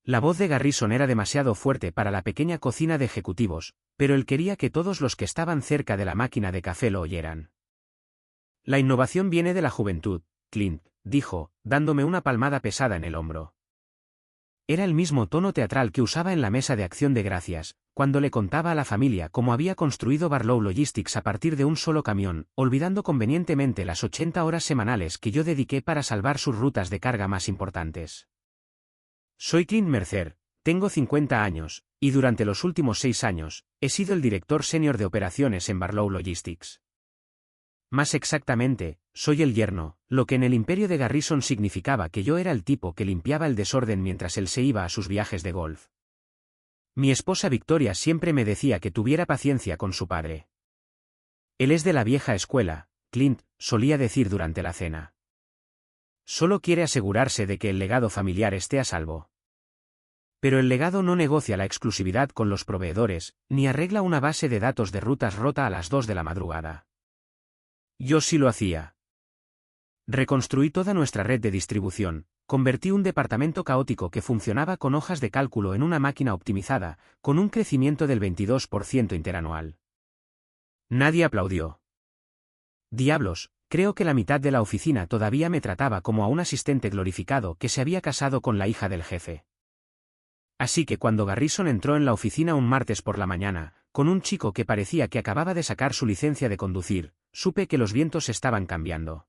La voz de Garrison era demasiado fuerte para la pequeña cocina de ejecutivos, pero él quería que todos los que estaban cerca de la máquina de café lo oyeran. La innovación viene de la juventud, Clint, dijo, dándome una palmada pesada en el hombro. Era el mismo tono teatral que usaba en la mesa de acción de gracias, cuando le contaba a la familia cómo había construido Barlow Logistics a partir de un solo camión, olvidando convenientemente las 80 horas semanales que yo dediqué para salvar sus rutas de carga más importantes. Soy Clint Mercer, tengo 50 años, y durante los últimos 6 años, he sido el director senior de operaciones en Barlow Logistics. Más exactamente, soy el yerno, lo que en el imperio de Garrison significaba que yo era el tipo que limpiaba el desorden mientras él se iba a sus viajes de golf. Mi esposa Victoria siempre me decía que tuviera paciencia con su padre. Él es de la vieja escuela, Clint, solía decir durante la cena. Solo quiere asegurarse de que el legado familiar esté a salvo. Pero el legado no negocia la exclusividad con los proveedores, ni arregla una base de datos de rutas rota a las 2 de la madrugada. Yo sí lo hacía. Reconstruí toda nuestra red de distribución, convertí un departamento caótico que funcionaba con hojas de cálculo en una máquina optimizada, con un crecimiento del 22% interanual. Nadie aplaudió. Diablos, creo que la mitad de la oficina todavía me trataba como a un asistente glorificado que se había casado con la hija del jefe. Así que cuando Garrison entró en la oficina un martes por la mañana, con un chico que parecía que acababa de sacar su licencia de conducir, supe que los vientos estaban cambiando.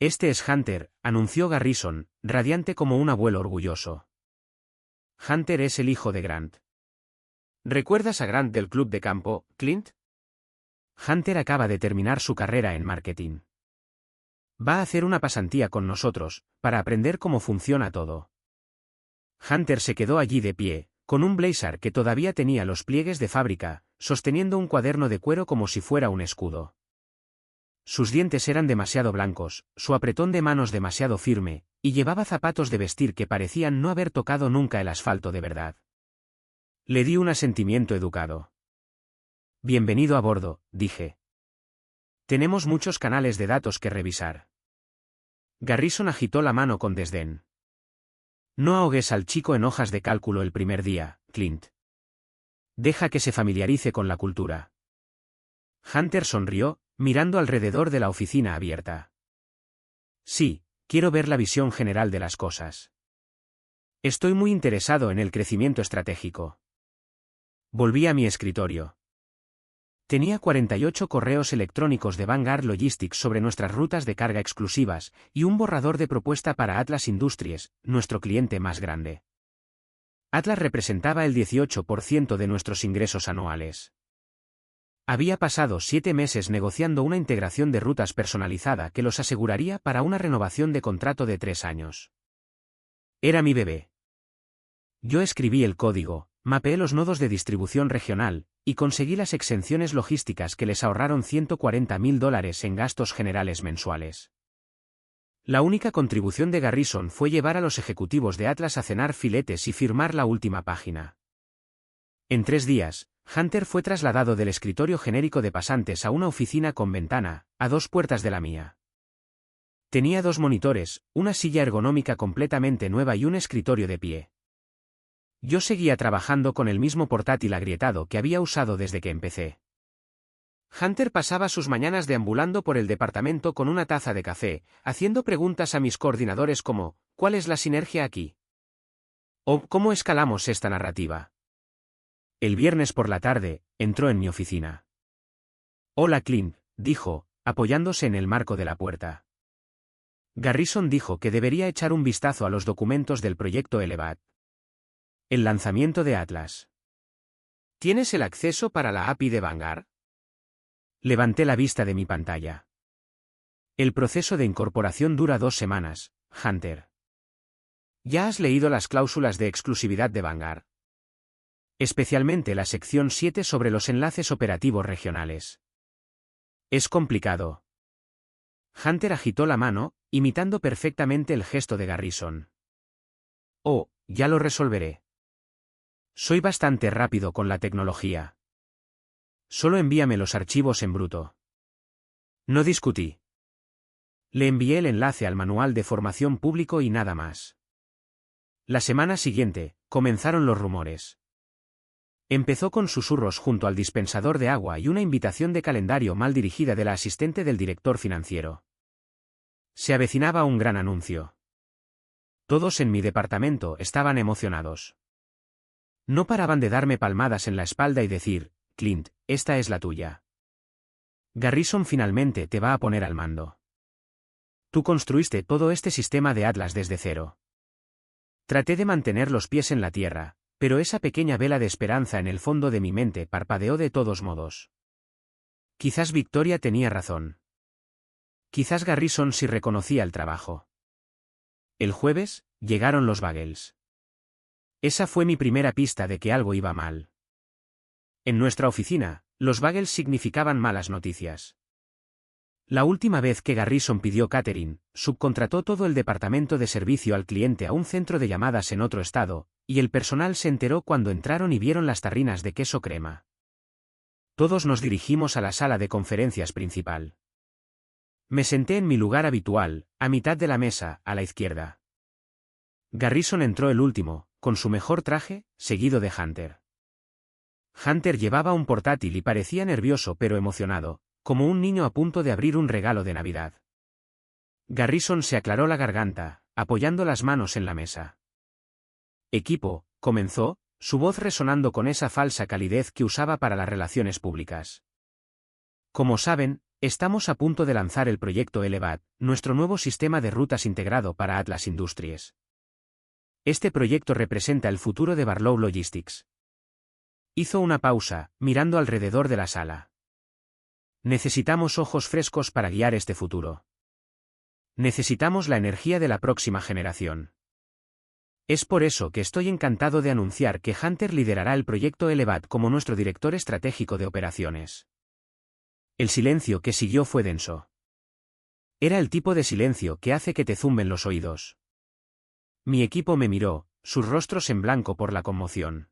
Este es Hunter, anunció Garrison, radiante como un abuelo orgulloso. Hunter es el hijo de Grant. ¿Recuerdas a Grant del club de campo, Clint? Hunter acaba de terminar su carrera en marketing. Va a hacer una pasantía con nosotros, para aprender cómo funciona todo. Hunter se quedó allí de pie, con un blazer que todavía tenía los pliegues de fábrica, sosteniendo un cuaderno de cuero como si fuera un escudo. Sus dientes eran demasiado blancos, su apretón de manos demasiado firme, y llevaba zapatos de vestir que parecían no haber tocado nunca el asfalto de verdad. Le di un asentimiento educado. Bienvenido a bordo, dije. Tenemos muchos canales de datos que revisar. Garrison agitó la mano con desdén. No ahogues al chico en hojas de cálculo el primer día, Clint. Deja que se familiarice con la cultura. Hunter sonrió, mirando alrededor de la oficina abierta. Sí, quiero ver la visión general de las cosas. Estoy muy interesado en el crecimiento estratégico. Volví a mi escritorio. Tenía 48 correos electrónicos de Vanguard Logistics sobre nuestras rutas de carga exclusivas, y un borrador de propuesta para Atlas Industries, nuestro cliente más grande. Atlas representaba el 18% de nuestros ingresos anuales. Había pasado 7 meses negociando una integración de rutas personalizada que los aseguraría para una renovación de contrato de 3 años. Era mi bebé. Yo escribí el código, mapeé los nodos de distribución regional, y conseguí las exenciones logísticas que les ahorraron $140.000 en gastos generales mensuales. La única contribución de Garrison fue llevar a los ejecutivos de Atlas a cenar filetes y firmar la última página. En 3 días, Hunter fue trasladado del escritorio genérico de pasantes a una oficina con ventana, a 2 puertas de la mía. Tenía 2 monitores, una silla ergonómica completamente nueva y un escritorio de pie. Yo seguía trabajando con el mismo portátil agrietado que había usado desde que empecé. Hunter pasaba sus mañanas deambulando por el departamento con una taza de café, haciendo preguntas a mis coordinadores como, ¿cuál es la sinergia aquí? O, ¿cómo escalamos esta narrativa? El viernes por la tarde, entró en mi oficina. Hola Clint, dijo, apoyándose en el marco de la puerta. Garrison dijo que debería echar un vistazo a los documentos del proyecto Elevat. El lanzamiento de Atlas. ¿Tienes el acceso para la API de Vanguard? Levanté la vista de mi pantalla. El proceso de incorporación dura 2 semanas, Hunter. ¿Ya has leído las cláusulas de exclusividad de Vanguard? Especialmente la sección 7 sobre los enlaces operativos regionales. Es complicado. Hunter agitó la mano, imitando perfectamente el gesto de Garrison. Oh, ya lo resolveré. Soy bastante rápido con la tecnología. Solo envíame los archivos en bruto. No discutí. Le envié el enlace al manual de formación público y nada más. La semana siguiente, comenzaron los rumores. Empezó con susurros junto al dispensador de agua y una invitación de calendario mal dirigida de la asistente del director financiero. Se avecinaba un gran anuncio. Todos en mi departamento estaban emocionados. No paraban de darme palmadas en la espalda y decir, Clint, esta es la tuya. Garrison finalmente te va a poner al mando. Tú construiste todo este sistema de Atlas desde cero. Traté de mantener los pies en la tierra, pero esa pequeña vela de esperanza en el fondo de mi mente parpadeó de todos modos. Quizás Victoria tenía razón. Quizás Garrison sí reconocía el trabajo. El jueves, llegaron los bagels. Esa fue mi primera pista de que algo iba mal. En nuestra oficina, los bagels significaban malas noticias. La última vez que Garrison pidió catering, subcontrató todo el departamento de servicio al cliente a un centro de llamadas en otro estado, y el personal se enteró cuando entraron y vieron las tarrinas de queso crema. Todos nos dirigimos a la sala de conferencias principal. Me senté en mi lugar habitual, a mitad de la mesa, a la izquierda. Garrison entró el último, con su mejor traje, seguido de Hunter. Hunter llevaba un portátil y parecía nervioso pero emocionado, como un niño a punto de abrir un regalo de Navidad. Garrison se aclaró la garganta, apoyando las manos en la mesa. Equipo, comenzó, su voz resonando con esa falsa calidez que usaba para las relaciones públicas. Como saben, estamos a punto de lanzar el proyecto Elevat, nuestro nuevo sistema de rutas integrado para Atlas Industries. Este proyecto representa el futuro de Barlow Logistics. Hizo una pausa, mirando alrededor de la sala. Necesitamos ojos frescos para guiar este futuro. Necesitamos la energía de la próxima generación. Es por eso que estoy encantado de anunciar que Hunter liderará el proyecto Elevat como nuestro director estratégico de operaciones. El silencio que siguió fue denso. Era el tipo de silencio que hace que te zumben los oídos. Mi equipo me miró, sus rostros en blanco por la conmoción.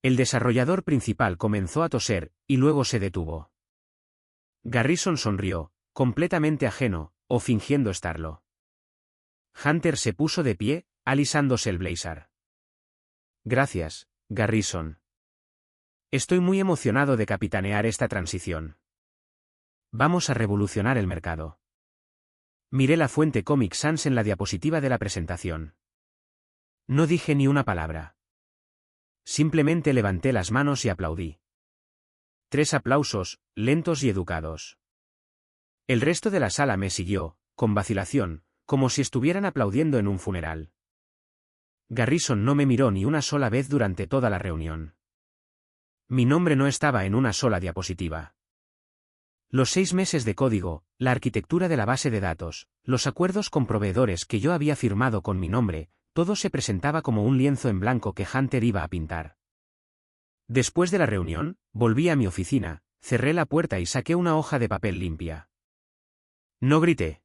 El desarrollador principal comenzó a toser, y luego se detuvo. Garrison sonrió, completamente ajeno, o fingiendo estarlo. Hunter se puso de pie, alisándose el blazer. Gracias, Garrison. Estoy muy emocionado de capitanear esta transición. Vamos a revolucionar el mercado. Miré la fuente Comic Sans en la diapositiva de la presentación. No dije ni una palabra. Simplemente levanté las manos y aplaudí. 3 aplausos, lentos y educados. El resto de la sala me siguió, con vacilación, como si estuvieran aplaudiendo en un funeral. Garrison no me miró ni una sola vez durante toda la reunión. Mi nombre no estaba en una sola diapositiva. Los 6 meses de código, la arquitectura de la base de datos, los acuerdos con proveedores que yo había firmado con mi nombre, todo se presentaba como un lienzo en blanco que Hunter iba a pintar. Después de la reunión, volví a mi oficina, cerré la puerta y saqué una hoja de papel limpia. No grité.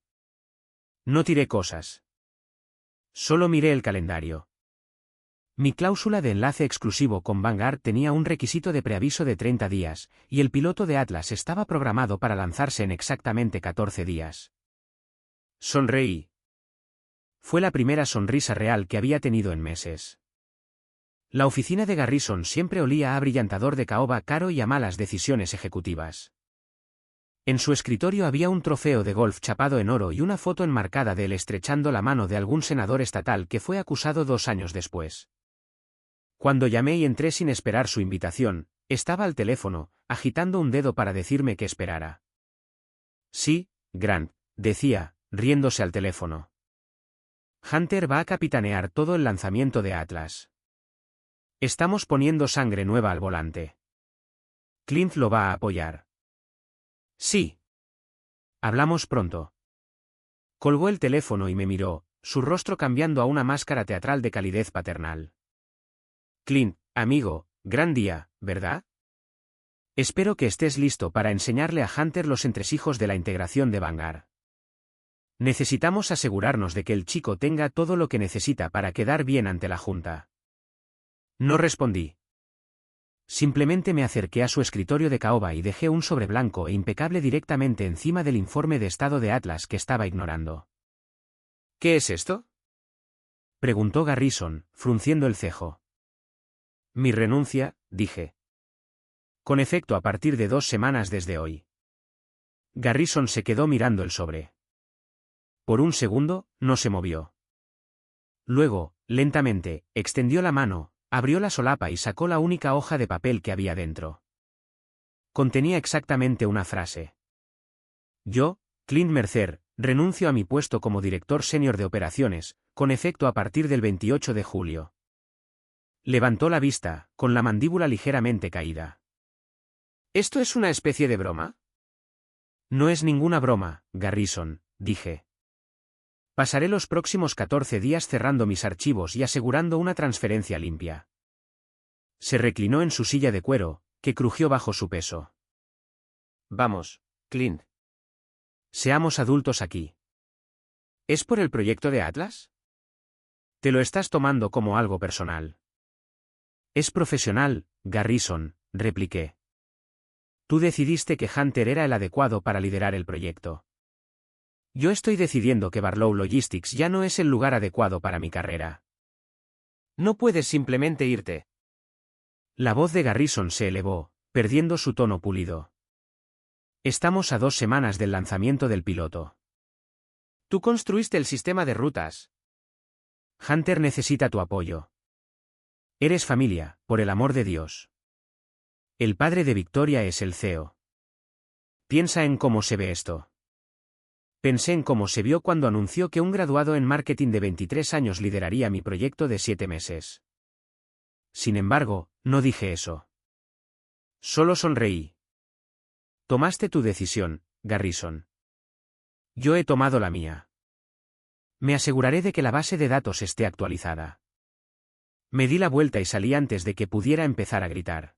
No tiré cosas. Solo miré el calendario. Mi cláusula de enlace exclusivo con Vanguard tenía un requisito de preaviso de 30 días, y el piloto de Atlas estaba programado para lanzarse en exactamente 14 días. Sonreí. Fue la primera sonrisa real que había tenido en meses. La oficina de Garrison siempre olía a abrillantador de caoba caro y a malas decisiones ejecutivas. En su escritorio había un trofeo de golf chapado en oro y una foto enmarcada de él estrechando la mano de algún senador estatal que fue acusado 2 años después. Cuando llamé y entré sin esperar su invitación, estaba al teléfono, agitando un dedo para decirme que esperara. Sí, Grant, decía, riéndose al teléfono. Hunter va a capitanear todo el lanzamiento de Atlas. Estamos poniendo sangre nueva al volante. Clint lo va a apoyar. Sí. Hablamos pronto. Colgó el teléfono y me miró, su rostro cambiando a una máscara teatral de calidez paternal. Clint, amigo, gran día, ¿verdad? Espero que estés listo para enseñarle a Hunter los entresijos de la integración de Vanguard. Necesitamos asegurarnos de que el chico tenga todo lo que necesita para quedar bien ante la Junta. No respondí. Simplemente me acerqué a su escritorio de caoba y dejé un sobre blanco e impecable directamente encima del informe de estado de Atlas que estaba ignorando. ¿Qué es esto? preguntó Garrison, frunciendo el cejo. Mi renuncia, dije. Con efecto a partir de 2 semanas desde hoy. Garrison se quedó mirando el sobre. Por un segundo, no se movió. Luego, lentamente, extendió la mano, abrió la solapa y sacó la única hoja de papel que había dentro. Contenía exactamente una frase. Yo, Clint Mercer, renuncio a mi puesto como director senior de operaciones, con efecto a partir del 28 de julio. Levantó la vista, con la mandíbula ligeramente caída. ¿Esto es una especie de broma? No es ninguna broma, Garrison, dije. Pasaré los próximos 14 días cerrando mis archivos y asegurando una transferencia limpia. Se reclinó en su silla de cuero, que crujió bajo su peso. Vamos, Clint. Seamos adultos aquí. ¿Es por el proyecto de Atlas? Te lo estás tomando como algo personal. Es profesional, Garrison, repliqué. Tú decidiste que Hunter era el adecuado para liderar el proyecto. Yo estoy decidiendo que Barlow Logistics ya no es el lugar adecuado para mi carrera. No puedes simplemente irte. La voz de Garrison se elevó, perdiendo su tono pulido. Estamos a 2 semanas del lanzamiento del piloto. Tú construiste el sistema de rutas. Hunter necesita tu apoyo. Eres familia, por el amor de Dios. El padre de Victoria es el CEO. Piensa en cómo se ve esto. Pensé en cómo se vio cuando anunció que un graduado en marketing de 23 años lideraría mi proyecto de 7 meses. Sin embargo, no dije eso. Solo sonreí. Tomaste tu decisión, Garrison. Yo he tomado la mía. Me aseguraré de que la base de datos esté actualizada. Me di la vuelta y salí antes de que pudiera empezar a gritar.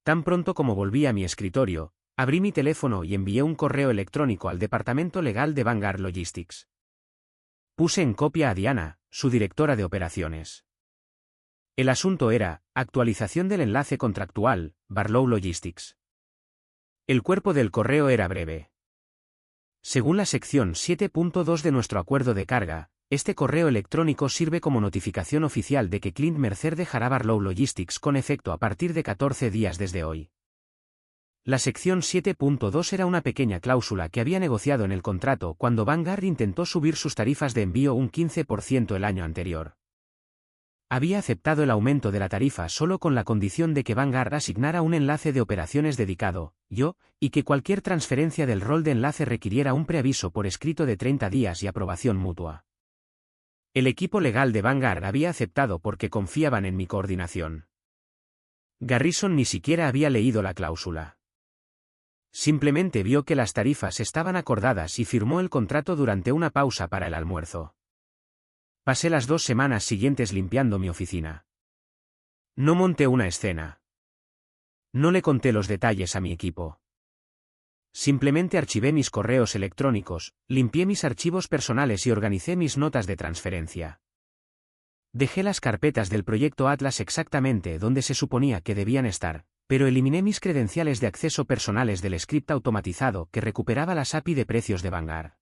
Tan pronto como volví a mi escritorio, abrí mi teléfono y envié un correo electrónico al departamento legal de Vanguard Logistics. Puse en copia a Diana, su directora de operaciones. El asunto era, actualización del enlace contractual, Barlow Logistics. El cuerpo del correo era breve. Según la sección 7.2 de nuestro acuerdo de carga, este correo electrónico sirve como notificación oficial de que Clint Mercer dejará Barlow Logistics con efecto a partir de 14 días desde hoy. La sección 7.2 era una pequeña cláusula que había negociado en el contrato cuando Vanguard intentó subir sus tarifas de envío un 15% el año anterior. Había aceptado el aumento de la tarifa solo con la condición de que Vanguard asignara un enlace de operaciones dedicado, yo, y que cualquier transferencia del rol de enlace requiriera un preaviso por escrito de 30 días y aprobación mutua. El equipo legal de Vanguard había aceptado porque confiaban en mi coordinación. Garrison ni siquiera había leído la cláusula. Simplemente vio que las tarifas estaban acordadas y firmó el contrato durante una pausa para el almuerzo. Pasé las 2 semanas siguientes limpiando mi oficina. No monté una escena. No le conté los detalles a mi equipo. Simplemente archivé mis correos electrónicos, limpié mis archivos personales y organicé mis notas de transferencia. Dejé las carpetas del proyecto Atlas exactamente donde se suponía que debían estar, pero eliminé mis credenciales de acceso personales del script automatizado que recuperaba las API de precios de Vanguard.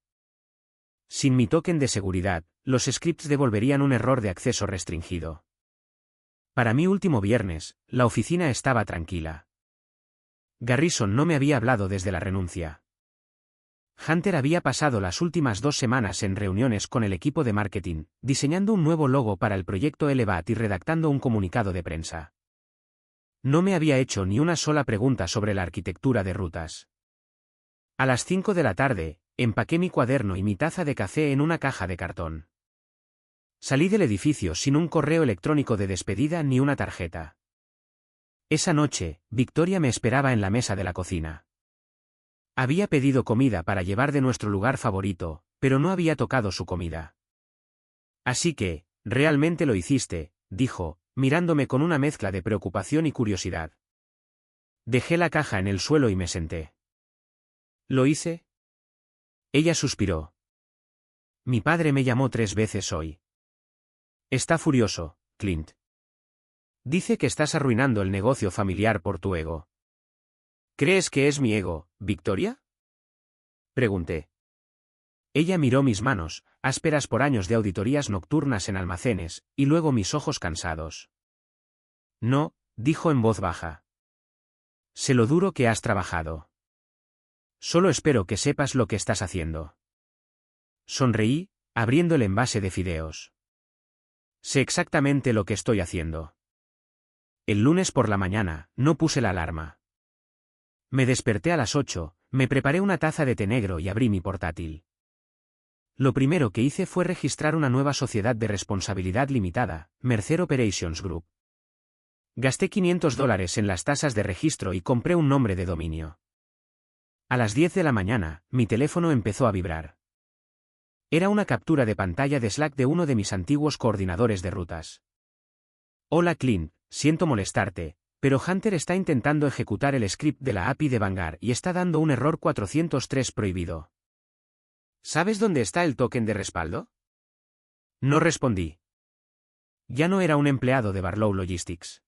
Sin mi token de seguridad, los scripts devolverían un error de acceso restringido. Para mi último viernes, la oficina estaba tranquila. Garrison no me había hablado desde la renuncia. Hunter había pasado las últimas 2 semanas en reuniones con el equipo de marketing, diseñando un nuevo logo para el proyecto Elevat y redactando un comunicado de prensa. No me había hecho ni una sola pregunta sobre la arquitectura de rutas. A las 5 de la tarde, empaqué mi cuaderno y mi taza de café en una caja de cartón. Salí del edificio sin un correo electrónico de despedida ni una tarjeta. Esa noche, Victoria me esperaba en la mesa de la cocina. Había pedido comida para llevar de nuestro lugar favorito, pero no había tocado su comida. Así que, realmente lo hiciste, dijo, mirándome con una mezcla de preocupación y curiosidad. Dejé la caja en el suelo y me senté. ¿Lo hice? Ella suspiró. Mi padre me llamó 3 veces hoy. Está furioso, Clint. Dice que estás arruinando el negocio familiar por tu ego. ¿Crees que es mi ego, Victoria? Pregunté. Ella miró mis manos, ásperas por años de auditorías nocturnas en almacenes, y luego mis ojos cansados. No, dijo en voz baja. Sé lo duro que has trabajado. Solo espero que sepas lo que estás haciendo. Sonreí, abriendo el envase de fideos. Sé exactamente lo que estoy haciendo. El lunes por la mañana, no puse la alarma. Me desperté a las 8, me preparé una taza de té negro y abrí mi portátil. Lo primero que hice fue registrar una nueva sociedad de responsabilidad limitada, Mercer Operations Group. Gasté $500 en las tasas de registro y compré un nombre de dominio. A las 10 de la mañana, mi teléfono empezó a vibrar. Era una captura de pantalla de Slack de uno de mis antiguos coordinadores de rutas. Hola Clint, siento molestarte, pero Hunter está intentando ejecutar el script de la API de Vanguard y está dando un error 403 prohibido. ¿Sabes dónde está el token de respaldo? No respondí. Ya no era un empleado de Barlow Logistics.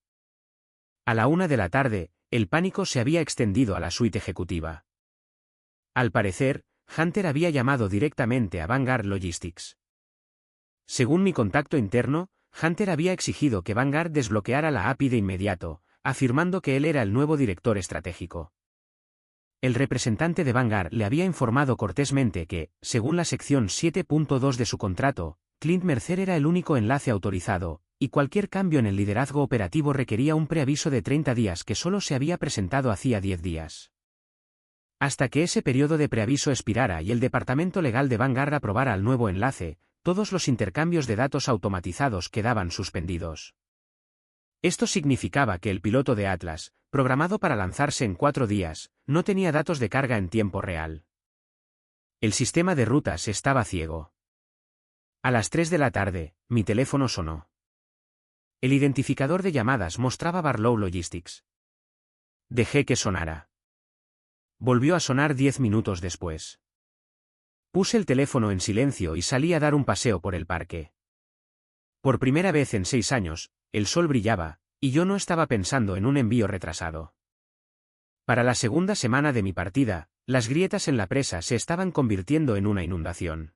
A la 1 de la tarde, el pánico se había extendido a la suite ejecutiva. Al parecer, Hunter había llamado directamente a Vanguard Logistics. Según mi contacto interno, Hunter había exigido que Vanguard desbloqueara la API de inmediato, afirmando que él era el nuevo director estratégico. El representante de Vanguard le había informado cortésmente que, según la sección 7.2 de su contrato, Clint Mercer era el único enlace autorizado, y cualquier cambio en el liderazgo operativo requería un preaviso de 30 días que solo se había presentado hacía 10 días. Hasta que ese periodo de preaviso expirara y el departamento legal de Vanguard aprobara el nuevo enlace, todos los intercambios de datos automatizados quedaban suspendidos. Esto significaba que el piloto de Atlas, programado para lanzarse en 4 días, no tenía datos de carga en tiempo real. El sistema de rutas estaba ciego. A las 3 de la tarde, mi teléfono sonó. El identificador de llamadas mostraba Barlow Logistics. Dejé que sonara. Volvió a sonar 10 minutos después. Puse el teléfono en silencio y salí a dar un paseo por el parque. Por primera vez en 6 años, el sol brillaba, y yo no estaba pensando en un envío retrasado. Para la segunda semana de mi partida, las grietas en la presa se estaban convirtiendo en una inundación.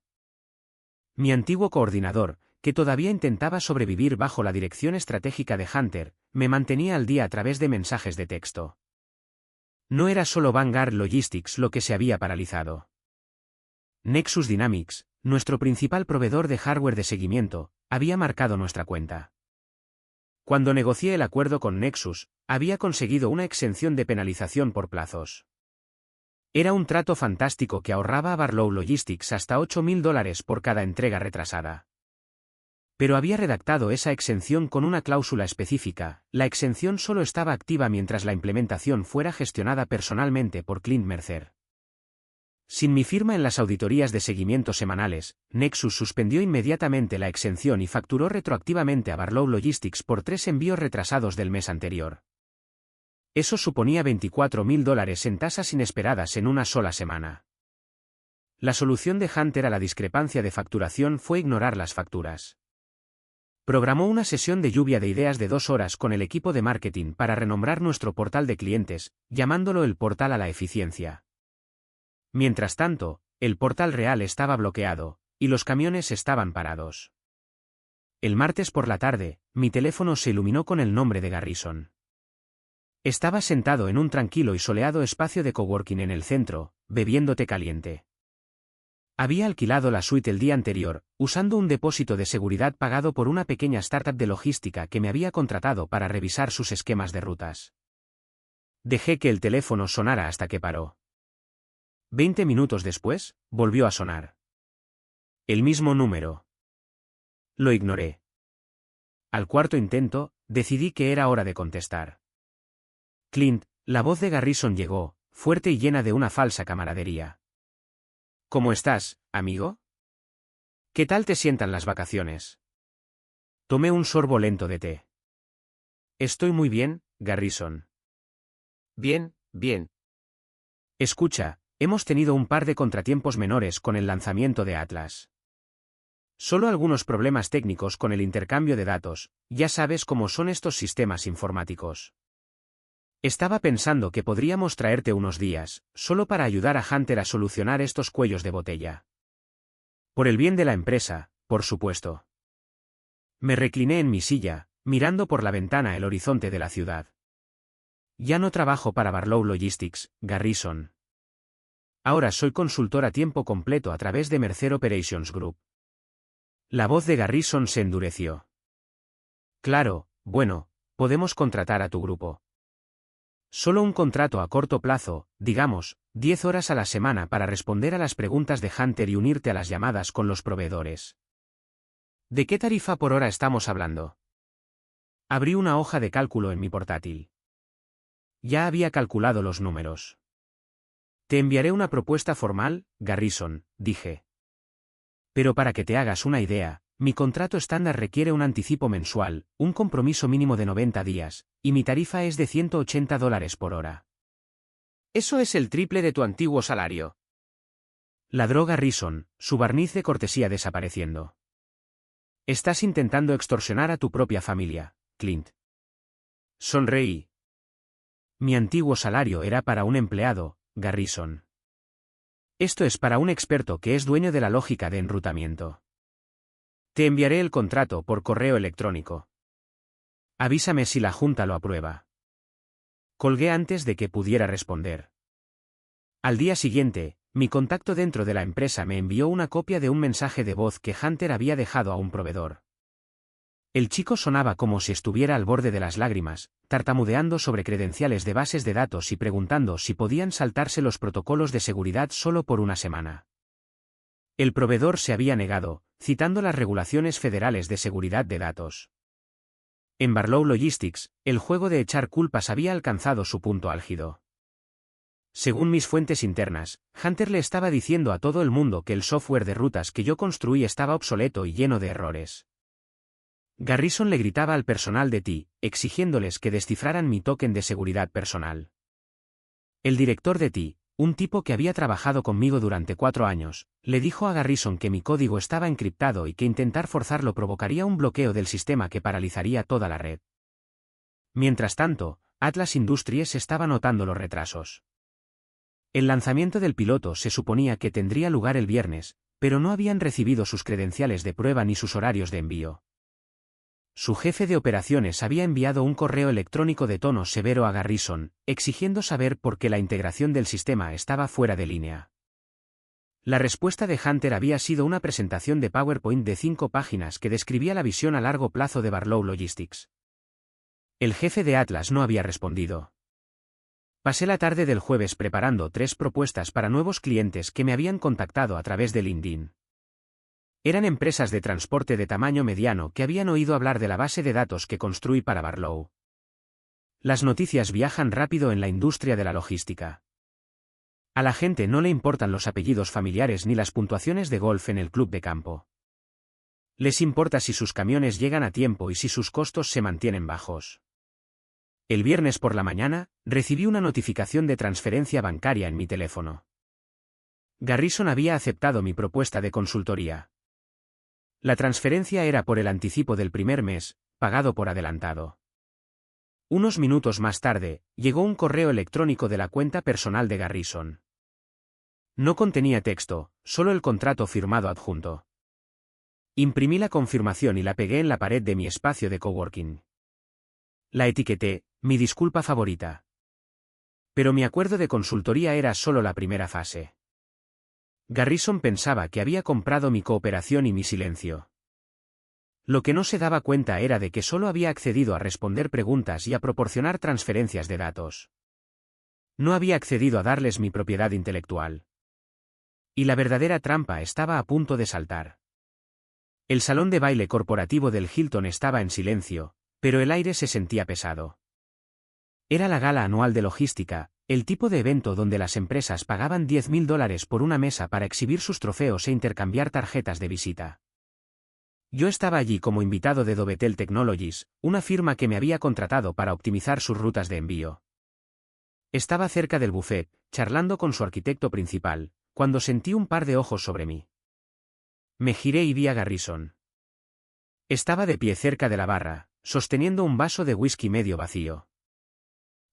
Mi antiguo coordinador, que todavía intentaba sobrevivir bajo la dirección estratégica de Hunter, me mantenía al día a través de mensajes de texto. No era solo Vanguard Logistics lo que se había paralizado. Nexus Dynamics, nuestro principal proveedor de hardware de seguimiento, había marcado nuestra cuenta. Cuando negocié el acuerdo con Nexus, había conseguido una exención de penalización por plazos. Era un trato fantástico que ahorraba a Barlow Logistics hasta $8,000 por cada entrega retrasada. Pero había redactado esa exención con una cláusula específica: la exención solo estaba activa mientras la implementación fuera gestionada personalmente por Clint Mercer. Sin mi firma en las auditorías de seguimiento semanales, Nexus suspendió inmediatamente la exención y facturó retroactivamente a Barlow Logistics por 3 envíos retrasados del mes anterior. Eso suponía $24,000 en tasas inesperadas en una sola semana. La solución de Hunter a la discrepancia de facturación fue ignorar las facturas. Programó una sesión de lluvia de ideas de 2 horas con el equipo de marketing para renombrar nuestro portal de clientes, llamándolo el portal a la eficiencia. Mientras tanto, el portal real estaba bloqueado, y los camiones estaban parados. El martes por la tarde, mi teléfono se iluminó con el nombre de Garrison. Estaba sentado en un tranquilo y soleado espacio de coworking en el centro, bebiendo té caliente. Había alquilado la suite el día anterior, usando un depósito de seguridad pagado por una pequeña startup de logística que me había contratado para revisar sus esquemas de rutas. Dejé que el teléfono sonara hasta que paró. 20 minutos después, volvió a sonar. El mismo número. Lo ignoré. Al cuarto intento, decidí que era hora de contestar. Clint, la voz de Garrison llegó, fuerte y llena de una falsa camaradería. ¿Cómo estás, amigo? ¿Qué tal te sientan las vacaciones? Tomé un sorbo lento de té. Estoy muy bien, Garrison. Bien, bien. Escucha, hemos tenido un par de contratiempos menores con el lanzamiento de Atlas. Solo algunos problemas técnicos con el intercambio de datos, ya sabes cómo son estos sistemas informáticos. Estaba pensando que podríamos traerte unos días, solo para ayudar a Hunter a solucionar estos cuellos de botella. Por el bien de la empresa, por supuesto. Me recliné en mi silla, mirando por la ventana el horizonte de la ciudad. Ya no trabajo para Barlow Logistics, Garrison. Ahora soy consultor a tiempo completo a través de Mercer Operations Group. La voz de Garrison se endureció. Claro, bueno, podemos contratar a tu grupo. Solo un contrato a corto plazo, digamos, 10 horas a la semana para responder a las preguntas de Hunter y unirte a las llamadas con los proveedores. ¿De qué tarifa por hora estamos hablando? Abrí una hoja de cálculo en mi portátil. Ya había calculado los números. Te enviaré una propuesta formal, Garrison, dije. Pero para que te hagas una idea, mi contrato estándar requiere un anticipo mensual, un compromiso mínimo de 90 días, y mi tarifa es de $180 por hora. Eso es el triple de tu antiguo salario. Ladró Garrison, su barniz de cortesía desapareciendo. Estás intentando extorsionar a tu propia familia, Clint. Sonreí. Mi antiguo salario era para un empleado, Garrison. Esto es para un experto que es dueño de la lógica de enrutamiento. Te enviaré el contrato por correo electrónico. Avísame si la Junta lo aprueba. Colgué antes de que pudiera responder. Al día siguiente, mi contacto dentro de la empresa me envió una copia de un mensaje de voz que Hunter había dejado a un proveedor. El chico sonaba como si estuviera al borde de las lágrimas, tartamudeando sobre credenciales de bases de datos y preguntando si podían saltarse los protocolos de seguridad solo por una semana. El proveedor se había negado, citando las regulaciones federales de seguridad de datos. En Barlow Logistics, el juego de echar culpas había alcanzado su punto álgido. Según mis fuentes internas, Hunter le estaba diciendo a todo el mundo que el software de rutas que yo construí estaba obsoleto y lleno de errores. Garrison le gritaba al personal de TI, exigiéndoles que descifraran mi token de seguridad personal. El director de TI, un tipo que había trabajado conmigo durante 4 años, le dijo a Garrison que mi código estaba encriptado y que intentar forzarlo provocaría un bloqueo del sistema que paralizaría toda la red. Mientras tanto, Atlas Industries estaba notando los retrasos. El lanzamiento del piloto se suponía que tendría lugar el viernes, pero no habían recibido sus credenciales de prueba ni sus horarios de envío. Su jefe de operaciones había enviado un correo electrónico de tono severo a Garrison, exigiendo saber por qué la integración del sistema estaba fuera de línea. La respuesta de Hunter había sido una presentación de PowerPoint de 5 páginas que describía la visión a largo plazo de Barlow Logistics. El jefe de Atlas no había respondido. Pasé la tarde del jueves preparando 3 propuestas para nuevos clientes que me habían contactado a través de LinkedIn. Eran empresas de transporte de tamaño mediano que habían oído hablar de la base de datos que construí para Barlow. Las noticias viajan rápido en la industria de la logística. A la gente no le importan los apellidos familiares ni las puntuaciones de golf en el club de campo. Les importa si sus camiones llegan a tiempo y si sus costos se mantienen bajos. El viernes por la mañana, recibí una notificación de transferencia bancaria en mi teléfono. Garrison había aceptado mi propuesta de consultoría. La transferencia era por el anticipo del primer mes, pagado por adelantado. Unos minutos más tarde, llegó un correo electrónico de la cuenta personal de Garrison. No contenía texto, solo el contrato firmado adjunto. Imprimí la confirmación y la pegué en la pared de mi espacio de coworking. La etiqueté, mi disculpa favorita. Pero mi acuerdo de consultoría era solo la primera fase. Garrison pensaba que había comprado mi cooperación y mi silencio. Lo que no se daba cuenta era de que solo había accedido a responder preguntas y a proporcionar transferencias de datos. No había accedido a darles mi propiedad intelectual. Y la verdadera trampa estaba a punto de saltar. El salón de baile corporativo del Hilton estaba en silencio, pero el aire se sentía pesado. Era la gala anual de logística, el tipo de evento donde las empresas pagaban $10,000 por una mesa para exhibir sus trofeos e intercambiar tarjetas de visita. Yo estaba allí como invitado de Dovetel Technologies, una firma que me había contratado para optimizar sus rutas de envío. Estaba cerca del buffet, charlando con su arquitecto principal, cuando sentí un par de ojos sobre mí. Me giré y vi a Garrison. Estaba de pie cerca de la barra, sosteniendo un vaso de whisky medio vacío.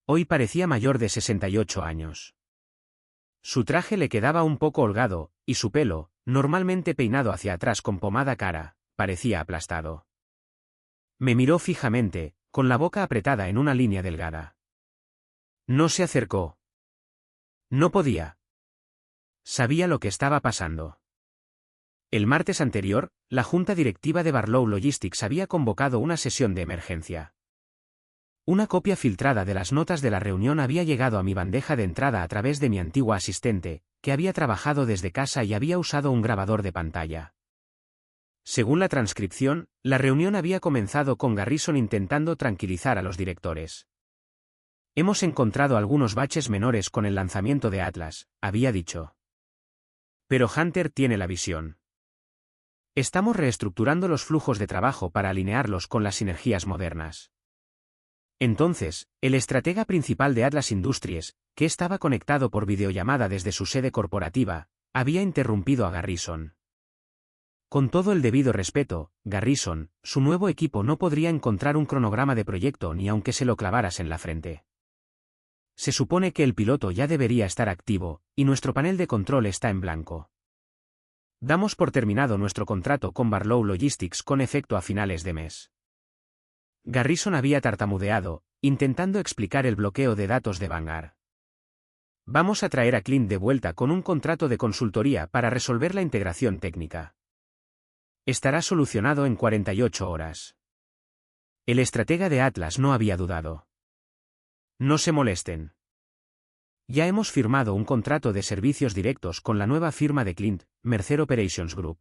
Hoy parecía mayor de 68 años. Su traje le quedaba un poco holgado, y su pelo, normalmente peinado hacia atrás con pomada cara, parecía aplastado. Me miró fijamente, con la boca apretada en una línea delgada. No se acercó. No podía. Sabía lo que estaba pasando. El martes anterior, la junta directiva de Barlow Logistics había convocado una sesión de emergencia. Una copia filtrada de las notas de la reunión había llegado a mi bandeja de entrada a través de mi antigua asistente, que había trabajado desde casa y había usado un grabador de pantalla. Según la transcripción, la reunión había comenzado con Garrison intentando tranquilizar a los directores. Hemos encontrado algunos baches menores con el lanzamiento de Atlas, había dicho. Pero Hunter tiene la visión. Estamos reestructurando los flujos de trabajo para alinearlos con las sinergias modernas. Entonces, el estratega principal de Atlas Industries, que estaba conectado por videollamada desde su sede corporativa, había interrumpido a Garrison. Con todo el debido respeto, Garrison, su nuevo equipo no podría encontrar un cronograma de proyecto ni aunque se lo clavaras en la frente. Se supone que el piloto ya debería estar activo, y nuestro panel de control está en blanco. Damos por terminado nuestro contrato con Barlow Logistics con efecto a finales de mes. Garrison había tartamudeado, intentando explicar el bloqueo de datos de Vanguard. Vamos a traer a Clint de vuelta con un contrato de consultoría para resolver la integración técnica. Estará solucionado en 48 horas. El estratega de Atlas no había dudado. No se molesten. Ya hemos firmado un contrato de servicios directos con la nueva firma de Clint, Mercer Operations Group.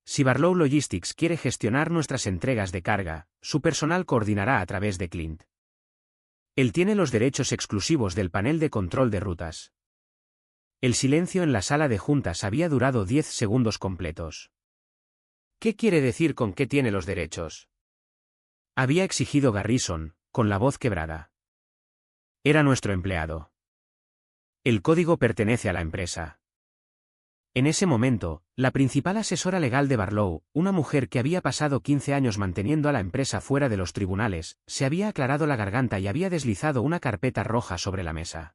Si Barlow Logistics quiere gestionar nuestras entregas de carga, su personal coordinará a través de Clint. Él tiene los derechos exclusivos del panel de control de rutas. El silencio en la sala de juntas había durado 10 segundos completos. ¿Qué quiere decir con qué tiene los derechos? Había exigido Garrison, con la voz quebrada. Era nuestro empleado. El código pertenece a la empresa. En ese momento, la principal asesora legal de Barlow, una mujer que había pasado 15 años manteniendo a la empresa fuera de los tribunales, se había aclarado la garganta y había deslizado una carpeta roja sobre la mesa.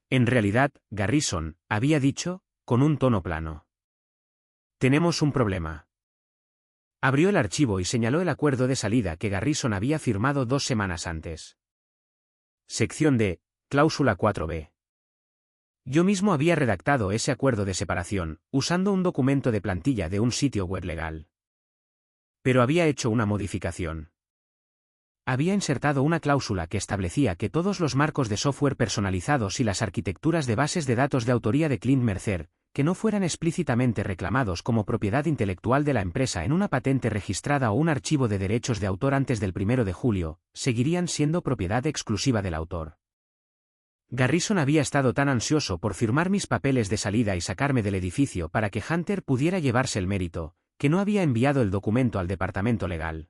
En realidad, Garrison, había dicho, con un tono plano. Tenemos un problema. Abrió el archivo y señaló el acuerdo de salida que Garrison había firmado 2 semanas antes. Sección D, cláusula 4b. Yo mismo había redactado ese acuerdo de separación, usando un documento de plantilla de un sitio web legal. Pero había hecho una modificación. Había insertado una cláusula que establecía que todos los marcos de software personalizados y las arquitecturas de bases de datos de autoría de Clint Mercer, que no fueran explícitamente reclamados como propiedad intelectual de la empresa en una patente registrada o un archivo de derechos de autor antes del 1 de julio, seguirían siendo propiedad exclusiva del autor. Garrison había estado tan ansioso por firmar mis papeles de salida y sacarme del edificio para que Hunter pudiera llevarse el mérito, que no había enviado el documento al departamento legal.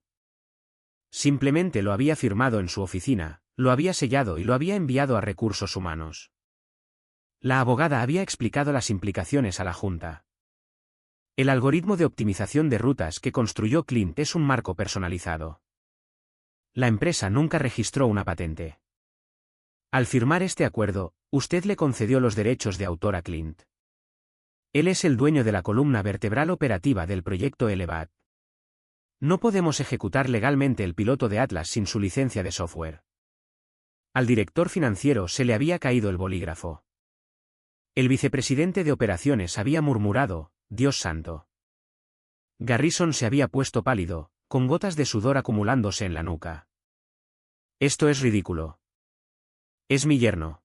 Simplemente lo había firmado en su oficina, lo había sellado y lo había enviado a Recursos Humanos. La abogada había explicado las implicaciones a la Junta. El algoritmo de optimización de rutas que construyó Clint es un marco personalizado. La empresa nunca registró una patente. Al firmar este acuerdo, usted le concedió los derechos de autor a Clint. Él es el dueño de la columna vertebral operativa del proyecto Elevat. No podemos ejecutar legalmente el piloto de Atlas sin su licencia de software. Al director financiero se le había caído el bolígrafo. El vicepresidente de operaciones había murmurado, Dios santo. Garrison se había puesto pálido, con gotas de sudor acumulándose en la nuca. Esto es ridículo. Es mi yerno.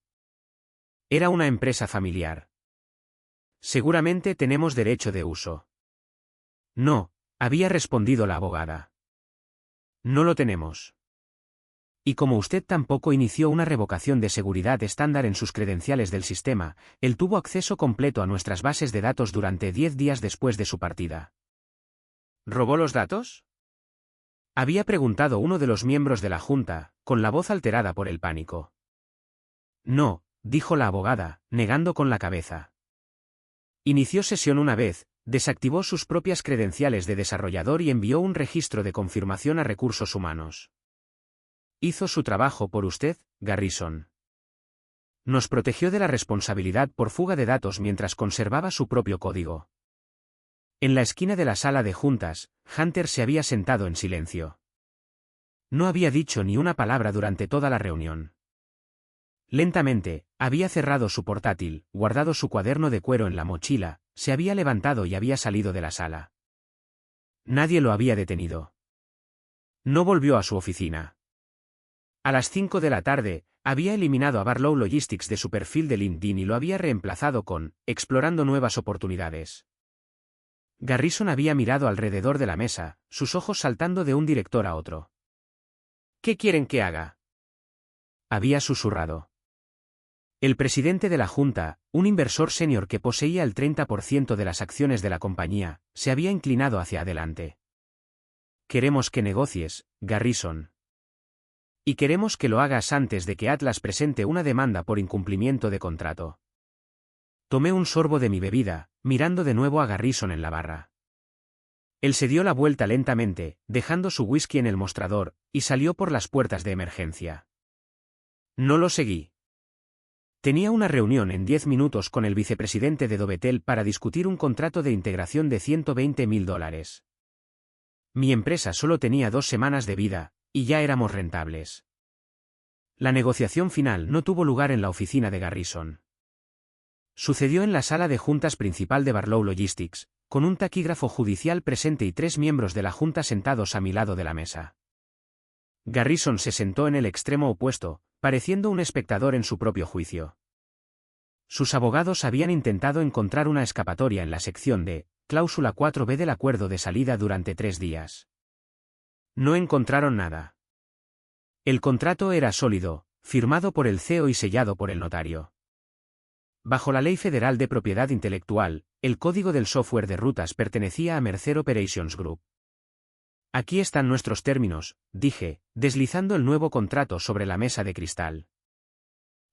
Era una empresa familiar. Seguramente tenemos derecho de uso. No, había respondido la abogada. No lo tenemos. Y como usted tampoco inició una revocación de seguridad estándar en sus credenciales del sistema, él tuvo acceso completo a nuestras bases de datos durante 10 días después de su partida. ¿Robó los datos? Había preguntado uno de los miembros de la Junta, con la voz alterada por el pánico. No, dijo la abogada, negando con la cabeza. Inició sesión una vez, desactivó sus propias credenciales de desarrollador y envió un registro de confirmación a Recursos Humanos. ¿Hizo su trabajo por usted, Garrison? Nos protegió de la responsabilidad por fuga de datos mientras conservaba su propio código. En la esquina de la sala de juntas, Hunter se había sentado en silencio. No había dicho ni una palabra durante toda la reunión. Lentamente, había cerrado su portátil, guardado su cuaderno de cuero en la mochila, se había levantado y había salido de la sala. Nadie lo había detenido. No volvió a su oficina. A las 5 de la tarde, había eliminado a Barlow Logistics de su perfil de LinkedIn y lo había reemplazado con explorando nuevas oportunidades. Garrison había mirado alrededor de la mesa, sus ojos saltando de un director a otro. ¿Qué quieren que haga?, había susurrado. El presidente de la junta, un inversor senior que poseía el 30% de las acciones de la compañía, se había inclinado hacia adelante. Queremos que negocies, Garrison. Y queremos que lo hagas antes de que Atlas presente una demanda por incumplimiento de contrato. Tomé un sorbo de mi bebida, mirando de nuevo a Garrison en la barra. Él se dio la vuelta lentamente, dejando su whisky en el mostrador, y salió por las puertas de emergencia. No lo seguí. Tenía una reunión en 10 minutos con el vicepresidente de Dovetel para discutir un contrato de integración de $120.000. Mi empresa solo tenía 2 semanas de vida, y ya éramos rentables. La negociación final no tuvo lugar en la oficina de Garrison. Sucedió en la sala de juntas principal de Barlow Logistics, con un taquígrafo judicial presente y 3 miembros de la junta sentados a mi lado de la mesa. Garrison se sentó en el extremo opuesto, pareciendo un espectador en su propio juicio. Sus abogados habían intentado encontrar una escapatoria en la sección de cláusula 4b del acuerdo de salida durante 3 días. No encontraron nada. El contrato era sólido, firmado por el CEO y sellado por el notario. Bajo la Ley Federal de Propiedad Intelectual, el código del software de rutas pertenecía a Mercer Operations Group. Aquí están nuestros términos, dije, deslizando el nuevo contrato sobre la mesa de cristal.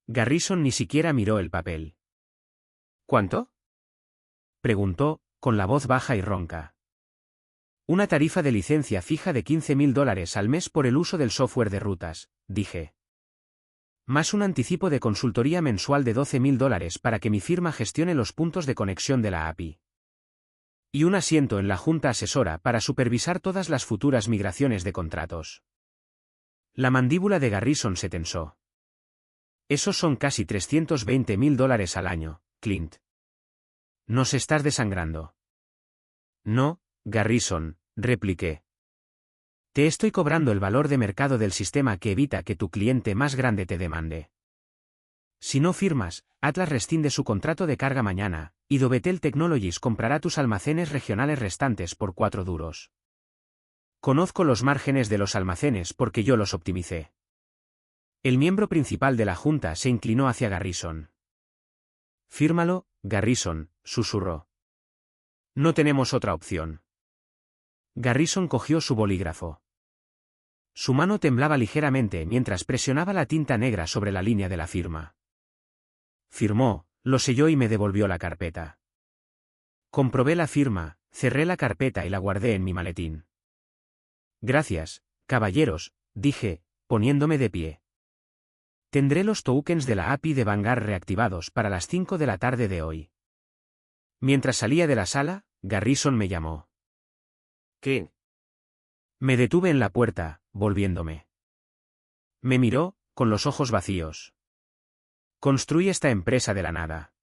Garrison ni siquiera miró el papel. ¿Cuánto?, preguntó, con la voz baja y ronca. Una tarifa de licencia fija de $15.000 al mes por el uso del software de rutas, dije. Más un anticipo de consultoría mensual de $12.000 para que mi firma gestione los puntos de conexión de la API. Y un asiento en la junta asesora para supervisar todas las futuras migraciones de contratos. La mandíbula de Garrison se tensó. Esos son casi $320.000 al año, Clint. Nos estás desangrando. No, Garrison, repliqué. Te estoy cobrando el valor de mercado del sistema que evita que tu cliente más grande te demande. Si no firmas, Atlas rescinde su contrato de carga mañana, y Dovetel Technologies comprará tus almacenes regionales restantes por 4 duros. Conozco los márgenes de los almacenes porque yo los optimicé. El miembro principal de la junta se inclinó hacia Garrison. Fírmalo, Garrison, susurró. No tenemos otra opción. Garrison cogió su bolígrafo. Su mano temblaba ligeramente mientras presionaba la tinta negra sobre la línea de la firma. Firmó, lo selló y me devolvió la carpeta. Comprobé la firma, cerré la carpeta y la guardé en mi maletín. Gracias, caballeros, dije, poniéndome de pie. Tendré los tokens de la API de Vanguard reactivados para las 5 de la tarde de hoy. Mientras salía de la sala, Garrison me llamó. ¿Qué? Me detuve en la puerta, volviéndome. Me miró, con los ojos vacíos. Construí esta empresa de la nada.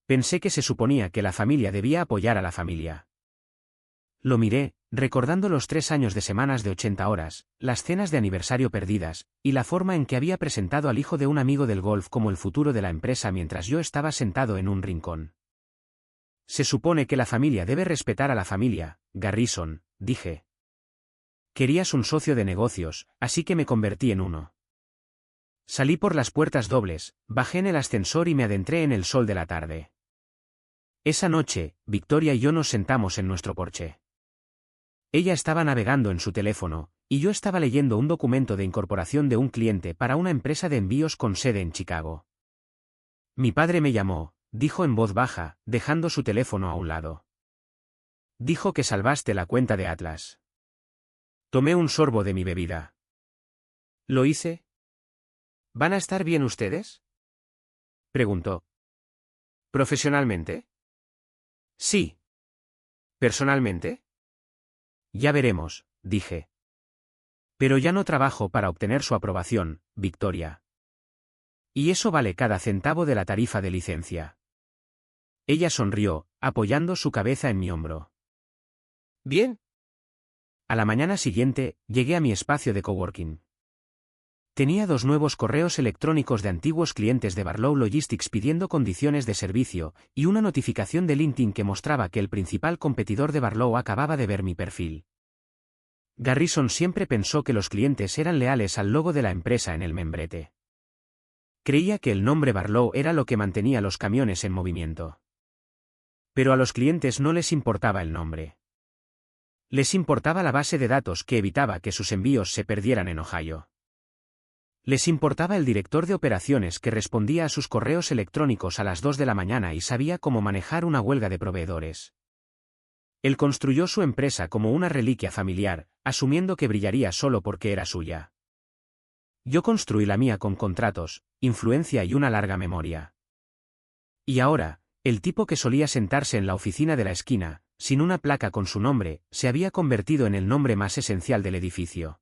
Pensé que se suponía que la familia debía apoyar a la familia. Lo miré, recordando los 3 años de semanas de 80 horas, las cenas de aniversario perdidas, y la forma en que había presentado al hijo de un amigo del golf como el futuro de la empresa mientras yo estaba sentado en un rincón. Se supone que la familia debe respetar a la familia, Garrison, dije. Querías un socio de negocios, así que me convertí en uno. Salí por las puertas dobles, bajé en el ascensor y me adentré en el sol de la tarde. Esa noche, Victoria y yo nos sentamos en nuestro porche. Ella estaba navegando en su teléfono, y yo estaba leyendo un documento de incorporación de un cliente para una empresa de envíos con sede en Chicago. Mi padre me llamó, dijo en voz baja, dejando su teléfono a un lado. Dijo que salvaste la cuenta de Atlas. Tomé un sorbo de mi bebida. ¿Lo hice? ¿Van a estar bien ustedes? Preguntó. ¿Profesionalmente? Sí. ¿Personalmente? Ya veremos, dije. Pero ya no trabajo para obtener su aprobación, Victoria. Y eso vale cada centavo de la tarifa de licencia. Ella sonrió, apoyando su cabeza en mi hombro. Bien. A la mañana siguiente, llegué a mi espacio de coworking. Tenía 2 nuevos correos electrónicos de antiguos clientes de Barlow Logistics pidiendo condiciones de servicio, y una notificación de LinkedIn que mostraba que el principal competidor de Barlow acababa de ver mi perfil. Garrison siempre pensó que los clientes eran leales al logo de la empresa en el membrete. Creía que el nombre Barlow era lo que mantenía los camiones en movimiento. Pero a los clientes no les importaba el nombre. Les importaba la base de datos que evitaba que sus envíos se perdieran en Ohio. Les importaba el director de operaciones que respondía a sus correos electrónicos a las 2 de la mañana y sabía cómo manejar una huelga de proveedores. Él construyó su empresa como una reliquia familiar, asumiendo que brillaría solo porque era suya. Yo construí la mía con contratos, influencia y una larga memoria. Y ahora, el tipo que solía sentarse en la oficina de la esquina, sin una placa con su nombre, se había convertido en el nombre más esencial del edificio.